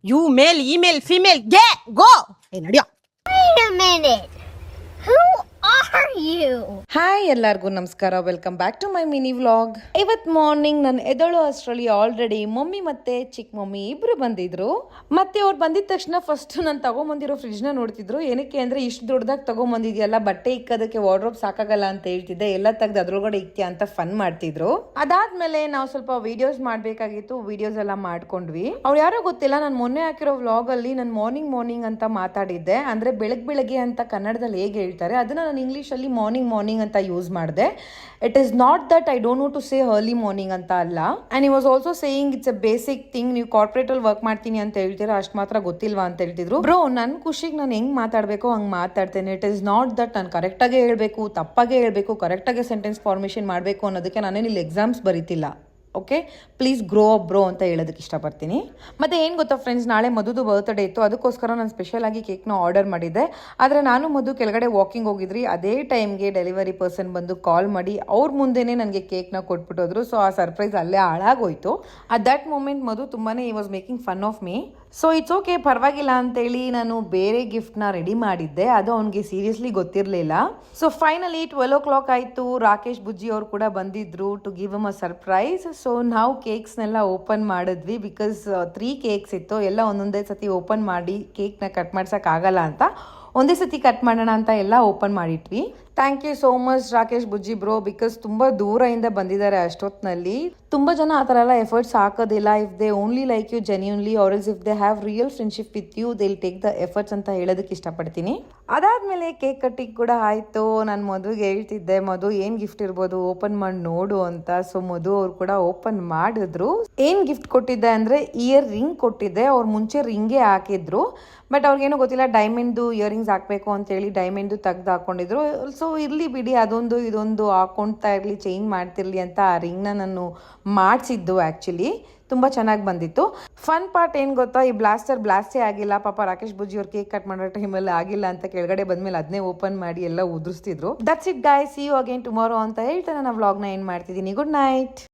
You male, email, female, get, go! Hey, ನಡಿಯೋ. Wait a minute. Who are you? Hi ಎಲ್ಲರಿಗೂ ನಮಸ್ಕಾರ, welcome back to my mini vlog. ಇವತ್ತು morning ನಾನು ಎದಳು ಅಷ್ಟರಲ್ಲಿ ಆಲ್ರೆಡಿ ಮಮ್ಮಿ ಮತ್ತೆ ಚಿಕ್ಕ ಮಮ್ಮಿ ಇಬ್ರು ಬಂದಿದ್ರು. ಮತ್ತೆ ಅವ್ರು ಬಂದಿದ ತಕ್ಷಣ ಫಸ್ಟ್ ನಾನು ತಗೊಂಬಂದಿರೋ ಫ್ರಿಜ್ನ ನೋಡ್ತಿದ್ರು. ಏನಕ್ಕೆ ಅಂದ್ರೆ ಇಷ್ಟು ದೊಡ್ಡದಾಗಿ ತಗೊಂಬಂದಿದ್ಯಲ್ಲ, ಬಟ್ಟೆ ಇಕ್ಕೋದಕ್ಕೆ ವಾರ್ಡ್ರೋಬ್ ಸಾಕಾಗಲ್ಲ ಅಂತ ಹೇಳ್ತಿದ್ದೆ, ಎಲ್ಲ ತೆಗ್ದು ಅದ್ರೊಳಗಡೆ ಇಕ್ತಿಯಾ ಅಂತ ಫನ್ ಮಾಡ್ತಿದ್ರು. ಅದಾದ್ಮೇಲೆ ನಾವು ಸ್ವಲ್ಪ ವಿಡಿಯೋಸ್ ಮಾಡ್ಬೇಕಾಗಿತ್ತು, ವಿಡಿಯೋಸ್ ಎಲ್ಲ ಮಾಡ್ಕೊಂಡ್ವಿ. ಅವ್ರು ಯಾರೋ ಗೊತ್ತಿಲ್ಲ, ನಾನು ಮೊನ್ನೆ ಹಾಕಿರೋ ವ್ಲಾಗ್ ಅಲ್ಲಿ ನಾನು ಮಾರ್ನಿಂಗ್ ಅಂತ ಮಾತಾಡಿದ್ದೆ. ಅಂದ್ರೆ ಬೆಳಗ್ಗೆ ಅಂತ ಕನ್ನಡದಲ್ಲಿ ಹೇಗೆ ಹೇಳ್ತಾರೆ ಅದನ್ನ ನಾನು ಇಂಗ್ಲಿಷ್ ಅಲ್ಲಿ ಮಾರ್ನಿಂಗ್ ಅಂತ ಯೂಸ್ ಮಾಡಿದೆ. It is not that I don't know to say early morning ಅಂತ ಅಲ್ಲ. And he was also saying it's a basic thing. ನೀವು ಕಾರ್ಪೊರೇಟ್ ಅಲ್ಲಿ ವರ್ಕ್ ಮಾಡ್ತೀನಿ ಅಂತ ಹೇಳ್ತೀರಾ, ಅಷ್ಟು ಮಾತ್ರ ಗೊತ್ತಿಲ್ವಾ ಅಂತ ಹೇಳ್ತಿದ್ರು. ಬ್ರೋ, ನನ್ನ ಖುಷಿಗೆ ನಾನು ಹೆಂಗ್ ಮಾತಾಡ್ಬೇಕು ಹಂಗೆ ಮಾತಾಡ್ತೇನೆ. ಇಟ್ ಇಸ್ ನಾಟ್ ದಟ್ ನಾನು ಕರೆಕ್ಟಾಗೆ ಹೇಳ್ಬೇಕು, ತಪ್ಪಾಗೆ ಹೇಳ್ಬೇಕು, ಕರೆಕ್ಟಾಗೆ ಸೆಂಟೆನ್ಸ್ ಫಾರ್ಮೇಷನ್ ಮಾಡಬೇಕು ಅನ್ನೋದಕ್ಕೆ ನಾನೇನು ಇಲ್ಲಿ ಎಕ್ಸಾಮ್ಸ್ ಬರೀತಿಲ್ಲ. Okay, please grow up bro ಅಂತ ಹೇಳೋದಕ್ಕೆ ಇಷ್ಟಪಡ್ತೀನಿ. ಮತ್ತು ಏನು ಗೊತ್ತಾ ಫ್ರೆಂಡ್ಸ್, ನಾಳೆ ಮಧುದು ಬರ್ತ್ಡೇ ಇತ್ತು, ಅದಕ್ಕೋಸ್ಕರ ನಾನು ಸ್ಪೆಷಲ್ ಆಗಿ ಕೇಕ್ನ ಆರ್ಡರ್ ಮಾಡಿದ್ದೆ. ಆದರೆ ನಾನು ಮಧು ಕೆಳಗಡೆ ವಾಕಿಂಗ್ ಹೋಗಿದ್ರಿ, ಅದೇ ಟೈಮ್ಗೆ ಡೆಲಿವರಿ ಪರ್ಸನ್ ಬಂದು ಕಾಲ್ ಮಾಡಿ ಅವ್ರ ಮುಂದೆನೇ ನನಗೆ ಕೇಕ್ನ ಕೊಟ್ಬಿಟ್ಟೋದ್ರು. ಸೊ ಆ ಸರ್ಪ್ರೈಸ್ ಅಲ್ಲೇ ಹಾಳಾಗೋಯ್ತು. ಅಟ್ ದಟ್ ಮೂಮೆಂಟ್ ಮಧು ತುಂಬಾ ಈ was making fun of me. So it's okay, ಪರವಾಗಿಲ್ಲ ಅಂತೇಳಿ ನಾನು ಬೇರೆ ಗಿಫ್ಟ್ನ ರೆಡಿ ಮಾಡಿದ್ದೆ. ಅದು ಅವ್ನಿಗೆ ಸೀರಿಯಸ್ಲಿ ಗೊತ್ತಿರಲಿಲ್ಲ. ಸೊ ಫೈನಲಿ 12 o'clock ಆಯಿತು. ರಾಕೇಶ್ ಬುಜ್ಜಿ ಅವರು ಕೂಡ ಬಂದಿದ್ರು to give um a surprise. So ನಾವು ಕೇಕ್ಸ್ನೆಲ್ಲ ಓಪನ್ ಮಾಡಿದ್ವಿ. ಬಿಕಾಸ್ 3 ಕೇಕ್ಸ್ ಇತ್ತು, ಎಲ್ಲ ಒಂದೊಂದೇ ಸತಿ ಓಪನ್ ಮಾಡಿ ಕೇಕ್ನ ಕಟ್ ಮಾಡ್ಸೋಕ್ಕಾಗಲ್ಲ ಅಂತ ಒಂದೇ ಸತಿ ಕಟ್ ಮಾಡೋಣ ಅಂತ ಎಲ್ಲ ಓಪನ್ ಮಾಡಿಟ್ವಿ. Thank you so much Rakesh Bujji bro, because ತುಂಬ ದೂರದಿಂದ ಬಂದಿದ್ದಾರೆ ಅಷ್ಟೊತ್ತಿನಲ್ಲಿ. ತುಂಬ ಜನ ಆ ಥರ ಎಲ್ಲ ಎಫರ್ಟ್ಸ್ ಹಾಕೋದಿಲ್ಲ. If they only like you genuinely are else if they have real friendship with you, they will take the efforts ಅಂತ ಹೇಳೋದಕ್ಕೆ ಇಷ್ಟಪಡ್ತೀನಿ. ಅದಾದಮೇಲೆ ಕೇಕ್ ಕಟ್ಟಿಂಗ್ ಕೂಡ ಆಯಿತು. ನಾನು ಮಧುಗೆ ಹೇಳ್ತಿದ್ದೆ, ಮಧು ಏನು ಗಿಫ್ಟ್ ಇರ್ಬೋದು ಓಪನ್ ಮಾಡಿ ನೋಡು ಅಂತ. ಸೊ ಮಧು ಅವ್ರು ಕೂಡ ಓಪನ್ ಮಾಡಿದ್ರು. ಏನು ಗಿಫ್ಟ್ ಕೊಟ್ಟಿದ್ದೆ ಅಂದರೆ ಇಯರ್ ರಿಂಗ್ ಕೊಟ್ಟಿದ್ದೆ. ಅವ್ರು ಮುಂಚೆ ರಿಂಗೇ ಹಾಕಿದ್ರು, ಬಟ್ ಅವ್ರಿಗೇನೋ ಗೊತ್ತಿಲ್ಲ ಡೈಮಂಡ್ದು ಇಯರಿಂಗ್ಸ್ ಹಾಕಬೇಕು ಅಂತೇಳಿ ಡೈಮಂಡ್ದು ತೆಗ್ದು ಹಾಕೊಂಡಿದ್ರು. ಸೊ ಇರಲಿ ಬಿಡಿ, ಅದೊಂದು ಇದೊಂದು ಹಾಕೊಳ್ತಾ ಇರಲಿ, ಚೇಂಜ್ ಮಾಡ್ತಿರ್ಲಿ ಅಂತ ಆ ರಿಂಗ್ನ ನಾನು ಮಾಡಿಸಿದ್ದು. ಆ್ಯಕ್ಚುಲಿ ತುಂಬ ಚೆನ್ನಾಗಿ ಬಂದಿತ್ತು. ಫನ್ ಪಾರ್ಟ್ ಏನು ಗೊತ್ತಾ, ಈ ಬ್ಲಾಸ್ಟೇ ಆಗಿಲ್ಲ. ಪಾಪ ರಾಕೇಶ್ ಬುಜ್ಜಿ ಅವ್ರು ಕೇಕ್ ಕಟ್ ಮಾಡೋ ಟೈಮಲ್ಲಿ ಆಗಿಲ್ಲ ಅಂತ ಕೆಳಗಡೆ ಬಂದಮೇಲೆ ಅದನ್ನೇ ಓಪನ್ ಮಾಡಿ ಎಲ್ಲ ಉದುರಿಸ್ತಿದ್ರು. That's it guys, see you again tomorrow ಅಂತ ಹೇಳ್ತಾ ನನ್ನ ವ್ಲಾಗ್ನ ಏನು ಮಾಡ್ತಿದ್ದೀನಿ. Good night.